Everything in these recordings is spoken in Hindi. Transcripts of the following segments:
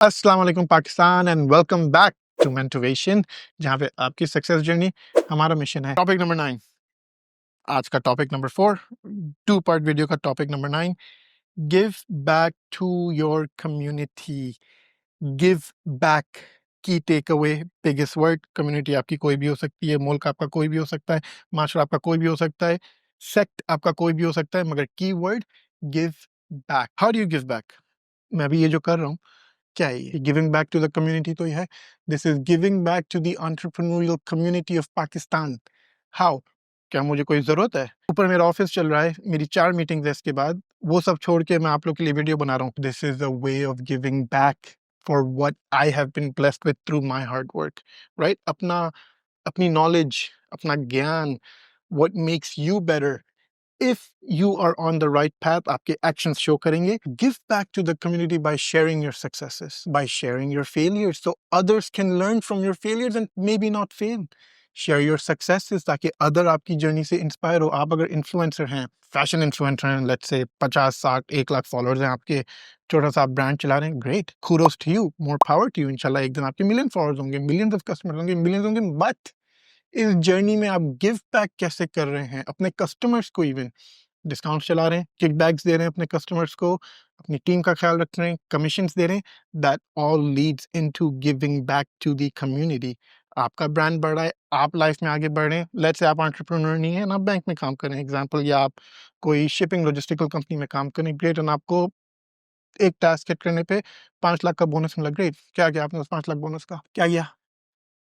अस्सलाम वालेकुम Pakistan and welcome back to motivation, जहाँ पे आपकी सक्सेस जर्नी हमारा मिशन है। टॉपिक नंबर 9, आज का टॉपिक नंबर 4, 2 पार्ट वीडियो का topic number 9, give back to your community. Give back की take away, biggest word. Community आपकी कोई भी हो सकती है, मुल्क आपका कोई भी हो सकता है, माशरा आपका कोई भी हो सकता है, सेक्ट आपका कोई भी हो सकता है, मगर की word give back. How do you give back? मैं भी ये जो कर रहा हूँ, क्या है ये? Giving back to the community तो ये है। This is giving back to the entrepreneurial community of Pakistan. How? क्या मुझे कोई ज़रूरत है? ऊपर मेरा ऑफिस चल रहा है, मेरी 4 मीटिंग्स है इसके बाद, वो सब छोड़ के मैं आप लोग के लिए वीडियो बना रहा हूँ। This is a way of giving back for what I have been blessed with through my hard work, right? अपनी नॉलेज, अपना ज्ञान, what makes you better. If you are on the right path, आपके actions show करेंगे. Give back to the community by sharing your successes, by sharing your failures, so others can learn from your failures and maybe not fail. Share your successes ताकि other आपकी journey से inspire हो. आप अगर influencer हैं, fashion influencer हैं, let's say 50, 60, 1 लाख followers हैं आपके, छोटा सा आप brand चला रहे हैं, great, kudos to you, more power to you. इंशाल्लाह एक दिन आपके million followers होंगे, millions of customers होंगे, millions होंगे, but इस जर्नी में आप गिव बैक कैसे कर रहे हैं अपने कस्टमर्स को? इवन डिस्काउंट चला रहे हैं, किकबैक्स दे रहे हैं अपने कस्टमर्स को, अपनी टीम का ख्याल रख रहे हैं, कमीशंस दे रहे हैं, that all leads into giving back to the community. आपका ब्रांड बढ़ रहा है, आप लाइफ में आगे बढ़ रहे हैं। लेट्स से आप एंटरप्रेन्योर नहीं है ना, आप बैंक में काम कर रहे हैं एग्जांपल, या आप कोई शिपिंग लॉजिस्टिकल कंपनी में काम कर रहे हैं, ग्रेट, और आपको एक टास्क हिट करने पे 5 लाख का बोनस मिला, ग्रेट। क्या किया आपने उस 5 लाख बोनस का? क्या किया?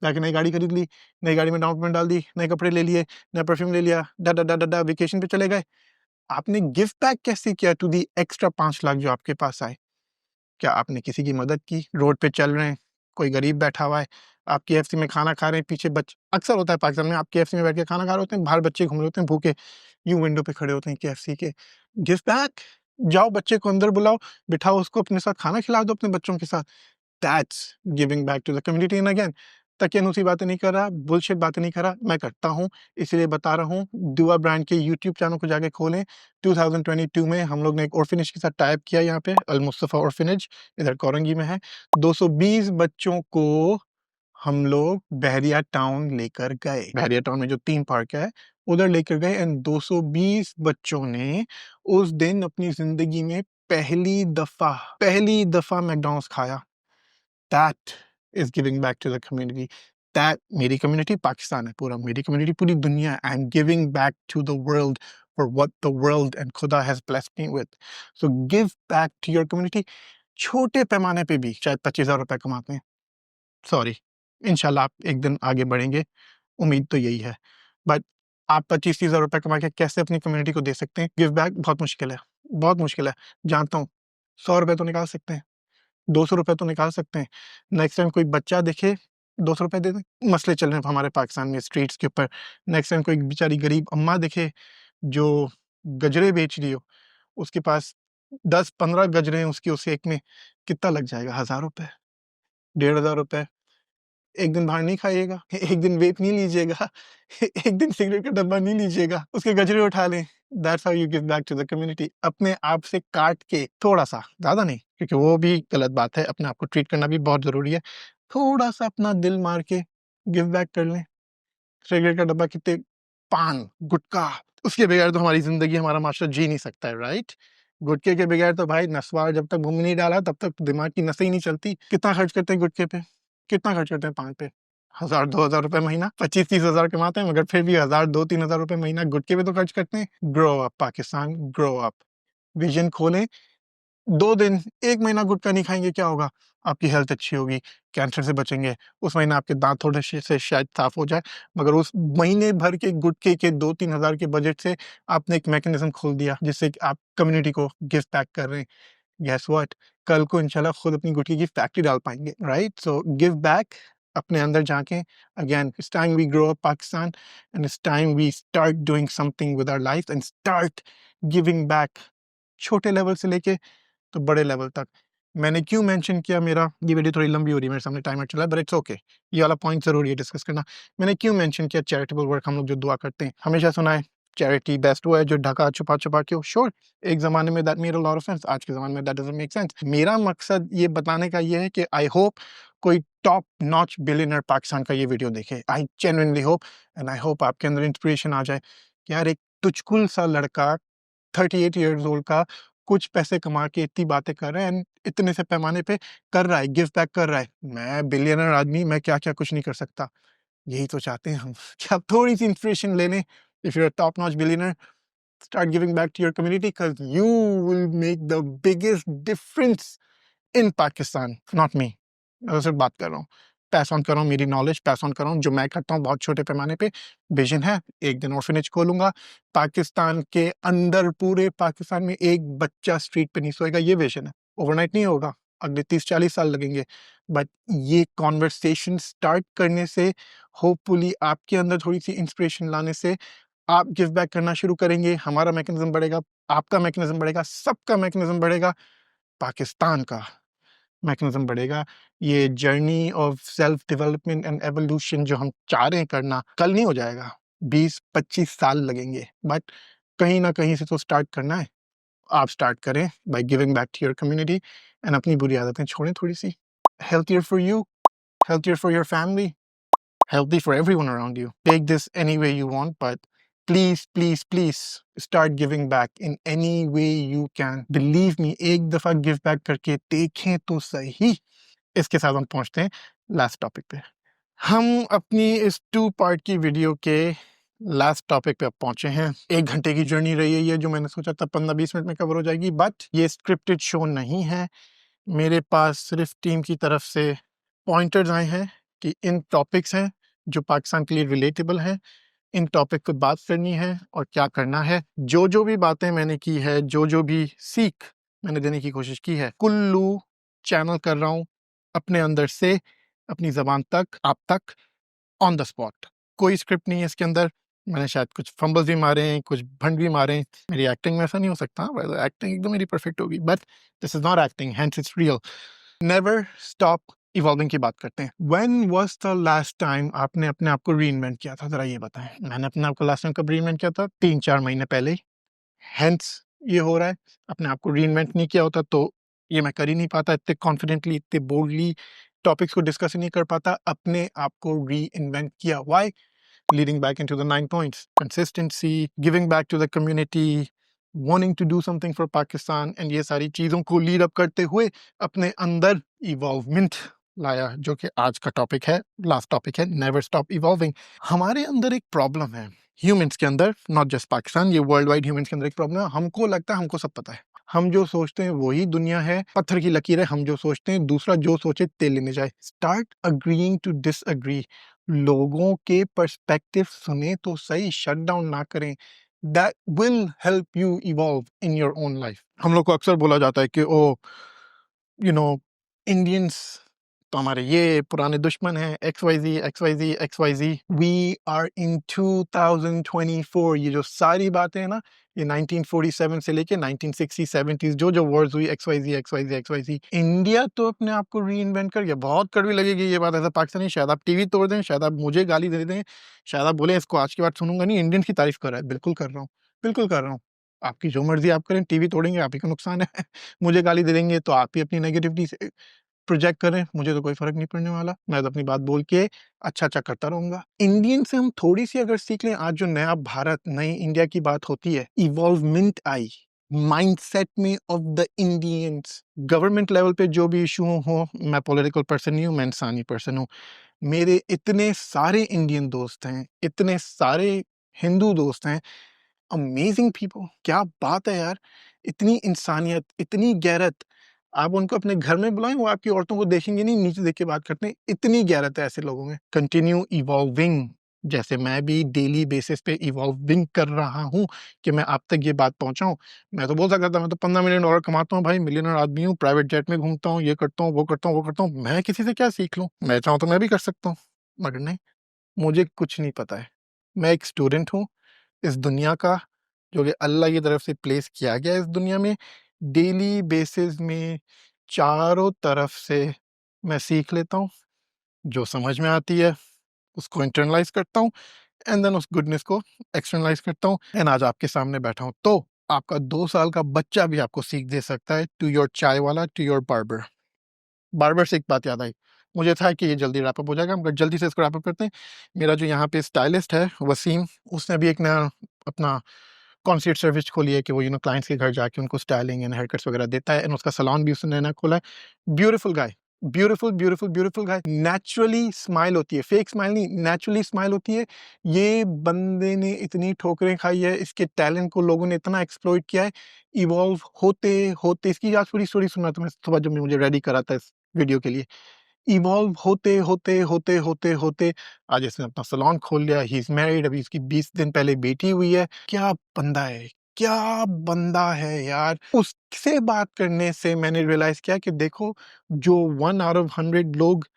जाके नई गाड़ी खरीद ली, नई गाड़ी में डाउन पेमेंट डाल दी, नए कपड़े ले लिए, नया परफ्यूम ले लिया, वेकेशन पे चले गए। आपने गिव बैक कैसे किया टू दी एक्स्ट्रा 5 लाख जो आपके पास आए? क्या आपने किसी की मदद की? रोड पे चल रहे हैं, कोई गरीब बैठा हुआ है, आप केएफसी में खाना खा रहे हैं, पीछे अक्सर होता है पाकिस्तान में, आप केएफसी में बैठ के खाना खा रहे होते हैं, बाहर बच्चे घूम रहे होते हैं भूखे, यूँ विंडो पे खड़े होते हैं केएफसी के। गिव बैक, जाओ बच्चे को अंदर बुलाओ, बिठाओ उसको अपने साथ, खाना खिला दो अपने बच्चों के साथ। That's giving back to the community. And again, तकियानुसी बातें नहीं कर रहा, बुलशिट बातें नहीं कर रहा, मैं करता हूँ, इसलिए बता रहा हूँ। दुआ ब्रांड के यूट्यूब चैनल को जाके खोलें। 2022 में हम लोग ने एक ऑर्फनेज के साथ टाइप किया, यहाँ पे अल मुस्तफ़ा ऑर्फनेज, इधर कोरंगी में है। 220 बच्चों को हम लोग बहरिया टाउन लेकर गए। बहरिया टाउन में जो थीम पार्क है, उधर लेकर गए, एंड 220 बच्चों ने उस दिन अपनी जिंदगी में पहली दफा मैकडॉनल्ड्स खाया। That is giving back to the community. That, मेरी कम्युनिटी पाकिस्तान है पूरा, मेरी कम्युनिटी पूरी दुनिया है। I am giving back to the world for what the world and खुदा has blessed me with. So give back to your community. छोटे पैमाने पे भी, शायद 25,000 रुपए कमाते हैं, सॉरी, इंशाल्लाह आप एक दिन आगे बढ़ेंगे, उम्मीद तो यही है। बट आप 25-30,000 रुपए कमा के कैसे अपनी कम्युनिटी को दे सकते हैं गिव बैक? बहुत मुश्किल है, बहुत मुश्किल है, जानता हूँ। 100 रुपए तो निकाल सकते हैं, 200 रुपए तो निकाल सकते हैं। नेक्स्ट टाइम कोई बच्चा देखे, 200 रुपए दे दें। मसले चल रहे हैं हमारे पाकिस्तान में स्ट्रीट्स के ऊपर। नेक्स्ट टाइम कोई बेचारी गरीब अम्मा दिखे जो गजरे बेच रही हो, उसके पास 10-15 गजरे हैं उसकी, उस एक में कितना लग जाएगा? 1000 रुपए, 1500 रुपए। एक दिन बाहर नहीं खाइएगा, एक दिन वेप नहीं लीजिएगा, एक दिन सिगरेट का डब्बा नहीं लीजिएगा, उसके गजरे उठा लें। That's how you give back to the community. अपने आप से काट के थोड़ा-सा, ज़्यादा नहीं, क्योंकि वो भी गलत बात है, अपने आप को ट्रीट करना भी बहुत ज़रूरी है। थोड़ा-सा अपना दिल मार के गिव बैक कर लें। सिगरेट का डब्बा कितने, पान, गुटखा, उसके बगैर तो हमारी ज़िंदगी, हमारा माशरा जी नहीं सकता है, राइट? गुटखे के बगैर तो भाई नस्वार जब तक मुँह में नहीं डाला तब तक दिमाग की नसें ही नहीं चलती। कितना खर्च करते हैं गुटखे पे? कितना खर्च करते हैं पान पे? 1000-2000 रुपए महीना, 25-30 हज़ार कमाते हैं, मगर फिर भी 1000, 2-3 हज़ार रुपए महीना गुटखे पे तो खर्च करते हैं। Grow up Pakistan, grow up. Vision खोलें। 2 दिन, 1 महीना गुटखा नहीं खाएँगे, क्या होगा? आपकी हेल्थ अच्छी होगी, कैंसर से बचेंगे, उस महीने आपके दाँत थोड़े से शायद साफ़ हो जाए, मगर उस महीने भर के गुटखे के 2-3 हज़ार के बजट से आपने एक मैकेनिज़्म खोल दिया, जिससे कि आप कम्युनिटी को गिफ्ट पैक कर रहे हैं। Guess what? कल को इंशाल्लाह खुद अपनी गुटखे की फैक्ट्री डाल पाएँगे, राइट? सो गिव बैक, अपने अंदर झाँकें। Again, it's time we grow up Pakistan, and it's time we start doing something with our life and start giving back, छोटे लेवल से लेके तो बड़े लेवल तक। मैंने क्यों मेंशन किया, मेरा ये वीडियो थोड़ी लंबी हो रही है, मेरे सामने टाइमर चल रहा है, बट इट्स ओके। ये वाला पॉइंट ज़रूरी है डिस्कस करना। मैंने क्यों मेंशन किया चैरिटेबल वर्क, हम लोग जो दुआ करते हैं, हमेशा सुना है चैरिटी बेस्ट वो है जो ढका छुपा-छुपा के श्योर एक ज़माने में that made a lot of sense, आज के ज़माने में दैट डज़न्ट मेक सेंस। मेरा मकसद ये बताने का ये है कि आई होप कोई टॉप नॉच बिलियनर पाकिस्तान का ये वीडियो देखे। I genuinely hope and I hope आपके अंदर इंस्पिरेशन आ जाए कि यार एक तुझकुल सा लड़का 38 इयर्स ओल्ड का कुछ पैसे कमा के इतनी बातें कर रहा है एंड इतने से पैमाने पे कर रहा है, गिव बैक कर रहा है। मैं बिलियनर आदमी, मैं क्या-क्या कुछ नहीं कर सकता। यही तो चाहते हैं हम कि आप थोड़ी-सी इंस्पिरेशन ले लें। If you are top notch billionaire, start giving back to your community because you will make the biggest difference in Pakistan, not me. मैं तो सिर्फ बात कर रहा हूँ, पैस ऑन कर रहा हूँ, मेरी नॉलेज पैस ऑन कर रहा हूँ, जो मैं करता हूँ बहुत छोटे पैमाने पे। विजन है एक दिन ऑर्फनेज खोलूंगा पाकिस्तान के अंदर, पूरे पाकिस्तान में एक बच्चा स्ट्रीट पे नहीं सोएगा। ये विजन है, ओवरनाइट नहीं होगा, अगले 30-40 साल लगेंगे, बट ये कॉन्वर्सेशन स्टार्ट करने से, होपफुली आपके अंदर थोड़ी सी इंस्पिरेशन लाने से आप गिव बैक करना शुरू करेंगे, हमारा मैकेनिज्म बढ़ेगा, आपका मैकेनिज्म बढ़ेगा, सबका मैकेनिज्म बढ़ेगा, पाकिस्तान का मैकेनिज्म बढ़ेगा। ये journey of self development and evolution जो हम चाह रहे हैं करना, कल नहीं हो जाएगा, 20-25 साल लगेंगे, बट कहीं ना कहीं से तो स्टार्ट करना है। आप स्टार्ट करें by giving back to your community and अपनी बुरी आदतें छोड़ें थोड़ी सी। Healthier for you, healthier for your family, healthy for everyone around you. Take this any way you want, but please, please, please start giving back in any way you can. Believe me, एक दफा give back करके देखें तो सही। इसके साथ हम पहुंचते हैं लास्ट टॉपिक पे। हम अपनी इस 2 पार्ट की वीडियो के लास्ट टॉपिक पे अब पहुंचे हैं। 1 घंटे की जर्नी रही है ये, जो मैंने सोचा था 15-20 मिनट में कवर हो जाएगी, बट ये स्क्रिप्टेड शो नहीं है। मेरे पास सिर्फ टीम की तरफ से पॉइंटर्स आए हैं कि इन टॉपिक्स हैं जो पाकिस्तान के लिए रिलेटेबल हैं, इन टॉपिक पे बात करनी है और क्या करना है। जो भी बातें मैंने की है, जो भी सीख मैंने देने की कोशिश की है, कुल्लू चैनल कर रहा हूँ अपने अंदर से अपनी ज़बान तक, आप तक, ऑन द स्पॉट। कोई स्क्रिप्ट नहीं है इसके अंदर। मैंने शायद कुछ फंबल्स भी मारे हैं, कुछ भंड भी मारे हैं। मेरी एक्टिंग में ऐसा नहीं हो सकता, एक्टिंग एकदम मेरी परफेक्ट होगी, but this is not acting, hence it's real. Never stop evolving की बात करते हैं। When was the last time आपने अपने आप को रीइन्वेंट किया था, जरा ये बताएं। मैंने अपने आप को लास्ट टाइम कब रीइन्वेंट किया था? 3-4 महीने पहले ही। हेंस ये हो रहा है। अपने आप को रीइन्वेंट नहीं किया होता तो ये मैं कर ही नहीं पाता इतने कॉन्फिडेंटली, इतने बोल्डली टॉपिक्स को डिस्कस ही नहीं कर पाता। अपने आप को रीइन्वेंट किया। Why? Leading back into the 9 points: consistency, giving back to the community, wanting to do something for Pakistan, and ये सारी चीज़ों को लीड अप करते हुए अपने अंदर इवॉल्वमेंट लाया, जो कि आज का टॉपिक है, लास्ट टॉपिक है, नेवर स्टॉप इवॉल्विंग। हमारे अंदर एक प्रॉब्लम है ह्यूमंस के अंदर, नॉट जस्ट पाकिस्तान, ये वर्ल्ड वाइड ह्यूमंस के अंदर एक प्रॉब्लम है। हमको लगता है हमको सब पता है, हम जो सोचते हैं वही दुनिया है, पत्थर की लकीर है। हम जो सोचते हैं, दूसरा जो सोचे तेल लेने जाए। Start agreeing to disagree. लोगों के पर्सपेक्टिव सुने तो सही, शट डाउन ना करें। That will help you evolve in your own life. हम लोग को अक्सर बोला जाता है कि ओ यू नो इंडियंस तो हमारे ये पुराने दुश्मन हैं, XYZ XYZ XYZ। We are in 2024। ये जो सारी बातें हैं ना, ये 1947 से लेके 1960 70s जो वॉर्स हुई, XYZ XYZ XYZ। इंडिया तो अपने आप को री इन्वेंट कर गया। बहुत कड़वी लगेगी ये बात ऐसा पाकिस्तानी, शायद आप टीवी तोड़ दें, शायद आप मुझे गाली दे दें, शायद आप बोले इसको आज की बात सुनूंगा नहीं, इंडियंस की तारीफ कर रहा है। बिल्कुल कर रहा हूँ, बिल्कुल कर रहा हूँ। आपकी जो मर्जी आप करें, टीवी तोड़ेंगे आप ही का नुकसान है। मुझे गाली दे देंगे तो आप ही अपनी नेगेटिविटी से प्रोजेक्ट करें, मुझे तो कोई फ़र्क नहीं पड़ने वाला। मैं तो अपनी बात बोल के अच्छा-अच्छा करता रहूँगा। इंडियन से हम थोड़ी-सी अगर सीख लें, आज जो नया भारत, नई इंडिया की बात होती है, इवॉल्वमेंट आई माइंडसेट में of the Indians. Government level पे जो भी इश्यू हो, मैं पॉलिटिकल पर्सन नहीं हूँ, मैं इंसानी पर्सन हूँ। मेरे इतने सारे इंडियन दोस्त हैं, इतने सारे हिंदू दोस्त हैं, अमेजिंग पीपल। क्या बात है यार! इतनी इंसानियत, इतनी गैरत। आप उनको अपने घर में बुलाएँ, वो आपकी औरतों को देखेंगे नहीं, नीचे देख के बात करते हैं। इतनी गैरत है ऐसे लोगों में। कंटिन्यू इवॉल्विंग, जैसे मैं भी डेली बेसिस पे इवॉल्विंग कर रहा हूँ कि मैं आप तक ये बात पहुँचाऊँ। मैं तो बोल सकता था मैं तो $15 मिलियन कमाता हूँ भाई, मिलियनेयर आदमी हूँ, प्राइवेट जेट में घूमता हूँ, ये करता हूँ, वो करता हूँ, वो करता हूँ। मैं किसी से क्या सीख लूँ? मैं चाहूँ तो मैं भी कर सकता हूँ, मगर नहीं, मुझे कुछ नहीं पता है। मैं एक स्टूडेंट हूँ इस दुनिया का, जो कि अल्लाह की तरफ से प्लेस किया गया है इस दुनिया में। डेली बेसिस में चारों तरफ से मैं सीख लेता हूँ, जो समझ में आती है उसको इंटरनलाइज करता हूँ, एंड देन उस गुडनेस को एक्सटर्नलाइज करता हूँ एंड आज आपके सामने बैठा हूँ। तो आपका 2 साल का बच्चा भी आपको सीख दे सकता है। टू योर चाय वाला, टू योर बार्बर। बार्बर से एक बात याद आई, मुझे था कि ये जल्दी रैपअप हो जाएगा, मगर जल्दी से इसको रैपअप करते हैं। मेरा जो यहाँ पे स्टाइलिस्ट है वसीम, उसने भी एक नया अपना कॉन्सियर्ज सर्विस खोली है कि वो क्लाइंट्स के घर जाके उनको स्टाइलिंग एंड हेयर कट्स वगैरह देता है एंड उसका सैलून भी उसने नया खोला है। ब्यूटीफुल गाय, ब्यूटीफुल ब्यूटीफुल ब्यूटीफुल गाय। नेचुरली स्माइल होती है, फेक स्माइल नहीं, नेचुरली स्माइल होती है। ये बंदे ने इतनी ठोकरें खाई है, इसके टैलेंट को लोगों ने इतना एक्सप्लॉइट किया है। इवॉल्व होते होते, इसकी आज पूरी स्टोरी सुना था मैं सुबह जब मुझे रेडी करा था इस वीडियो के लिए। इवॉल्व होते होते होते होते होते आज इसने अपना सैलून खोल लिया। ही इज मैरिड, अभी इसकी 20 दिन पहले बेटी हुई है। क्या बंदा है, क्या बंदा है यार। उससे बात करने से मैंने रियलाइज किया कि देखो, जो 1 out of 100 लोग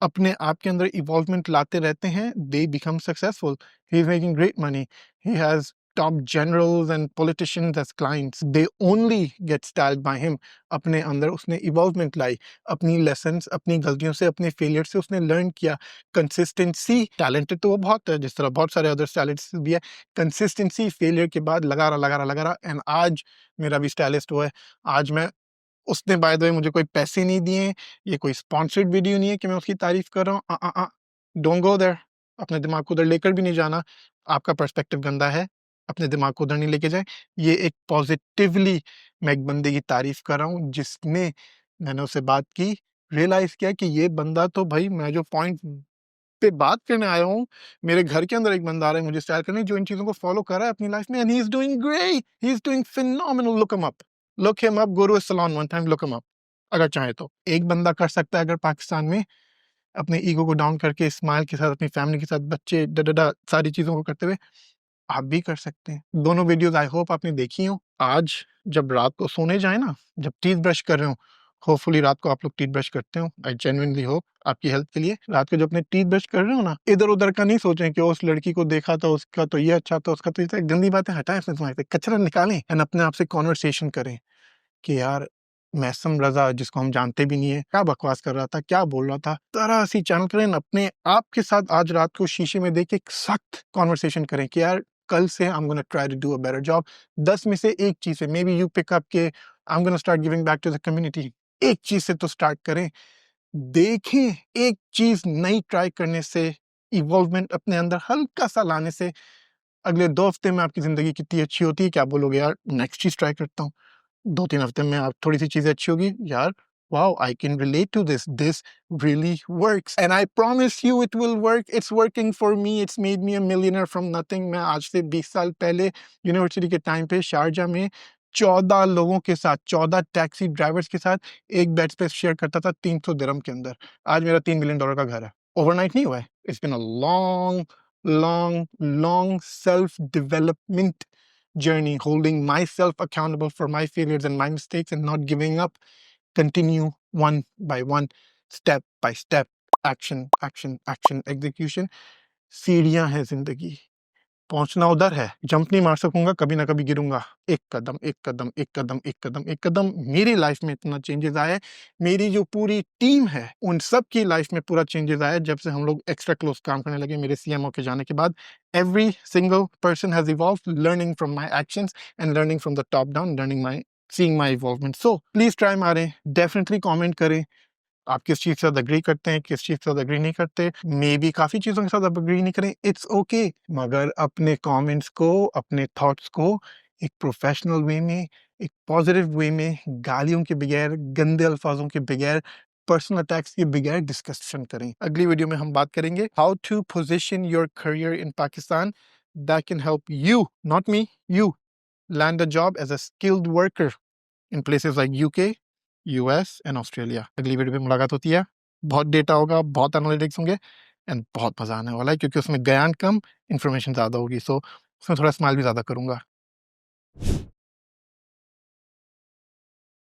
अपने आप के अंदर इवॉल्वमेंट लाते रहते हैं, they become successful. He is making great money, he has top generals and politicians as clients, they only get styled by him. अपने अंदर उसने इवॉल्वमेंट लाई, अपनी लेसन्स, अपनी गलतियों से, अपने फेलियर से उसने लर्न किया। कंसिस्टेंसी, टैलेंटेड तो वो बहुत है, जिस तरह बहुत सारे अदर टैलेंट्स भी है। कंसिस्टेंसी, फेलियर के बाद लगा रहा लगा रहा लगा रहा, एंड आज मेरा भी स्टाइलिस्ट हुआ है। आज मैं, उसने बाय द वे मुझे कोई पैसे नहीं दिए, ये कोई स्पॉन्सर्ड वीडियो नहीं है कि मैं उसकी तारीफ कर रहा हूँ। Don't go there. अपने दिमाग को उधर लेकर भी नहीं जाना। आपका पर्सपेक्टिव गंदा है, अपने दिमाग को उधर नहीं लेके जाए। ये एक पॉजिटिवली मैं एक बंदे की तारीफ कर रहा हूँ जिसने, मैंने उससे बात की, रियलाइज किया कि ये बंदा तो भाई, मैं जो पॉइंट पे बात करने आया हूँ, मेरे घर के अंदर एक बंदा आ रहा है मुझे स्टाइल करने, जो इन चीजों को फॉलो कर रहा है अपनी लाइफ में, and he is doing great, he is doing phenomenal. Look him up, look him up, go to salon one time, look him up. अगर चाहे तो एक बंदा कर सकता है, अगर पाकिस्तान में अपने ईगो को डाउन करके, स्माइल के साथ, अपनी फैमिली के साथ, बच्चे डडडा सारी चीजों को करते हुए, आप भी कर सकते हैं। दोनों वीडियोस आई होप आपने देखी हो। आज जब रात को सोने जाए ना, जब टीथ ब्रश कर रहे हो, होपफुली रात को आप लोग टीथ ब्रश करते हो, आई जेन्युइनली होप आपकी हेल्थ के लिए। रात को जब अपने टीथ ब्रश कर रहे हो ना, इधर उधर का नहीं सोचें कि उस लड़की को देखा था, उसका तो ये अच्छा था, उसका तो ये था। गंदी बातें हटाएं अपने दिमाग से, कचरा निकालें एंड अपने आप से कॉन्वर्सेशन करें कि यार, मैसम रजा, जिसको हम जानते भी नहीं है, क्या बकवास कर रहा था, क्या बोल रहा था। तरह सी चैनल करें, अपने आप के साथ आज रात को शीशे में देख के एक सख्त कॉन्वर्सेशन करें कि यार, कल से I am gonna try to do a better job. 10 में से एक चीज है, maybe you pick up के I am gonna start giving back to the community. एक चीज से तो स्टार्ट करें, देखें। एक चीज नई ट्राई करने से, इवॉल्वमेंट अपने अंदर हल्का सा लाने से, अगले 2 हफ्ते में आपकी जिंदगी कितनी अच्छी होती है। क्या बोलोगे यार, नेक्स्ट चीज ट्राई करता हूँ। 2-3 हफ्ते में आप थोड़ी सी चीजें अच्छी होगी, यार wow, I can relate to this, this really works and I promise you it will work, it's working for me, it's made me a millionaire from nothing। मैं आज से 20 साल पहले यूनिवर्सिटी के टाइम पे शारजा में 14 लोगों के साथ, 14 टैक्सी ड्राइवर्स के साथ एक बेड स्पेस शेयर करता था 300 दिरहम के अंदर। आज मेरा $3 मिलियन का घर है। ओवरनाइट नहीं हुआ है, it's been a long self development journey, holding myself accountable for my failures and my mistakes and not giving up. Continue one by one, step by step, action, action, action, execution। सीढ़ियां है जिंदगी, पहुंचना उधर है। जंप नहीं मार सकूंगा, कभी ना कभी गिरूंगा। एक कदम, एक कदम, एक कदम, एक कदम, एक कदम। मेरी लाइफ में इतना चेंजेस आया है, मेरी जो पूरी टीम है उन सब की लाइफ में पूरा चेंजेस आया है जब से हम लोग एक्स्ट्रा क्लोज काम करने लगे मेरे सीएमओ के जाने के बाद। Every single person has evolved, learning from my actions and learning from the top down, learning my, seeing my involvement. So please try मारें, डेफिनेटली कमेंट करें आप किस चीज के साथ एग्री करते हैं, किस चीज के साथ एग्री नहीं करते। मे बी काफी चीजों के साथ आप एग्री नहीं करें, इट्स ओके, मगर अपने कमेंट्स को, अपने थॉट्स को एक प्रोफेशनल वे में, एक पॉजिटिव वे में, गालियों के बगैर, गंदे अल्फाजों के बगैर, पर्सनल अटैक्स के बगैर डिस्कशन करें। अगली वीडियो में हम बात करेंगे how to position your career in Pakistan that can help you, not me, you land a job as a skilled worker in places like UK, US and Australia. अगली वीडियो में मुलाकात होती है। बहुत डेटा होगा, बहुत एनालिटिक्स होंगे एंड बहुत मजा आने वाला है, क्योंकि उसमें ज्ञान कम, इंफॉर्मेशन ज्यादा होगी। सो उसमें थोड़ा स्माइल भी ज्यादा करूंगा।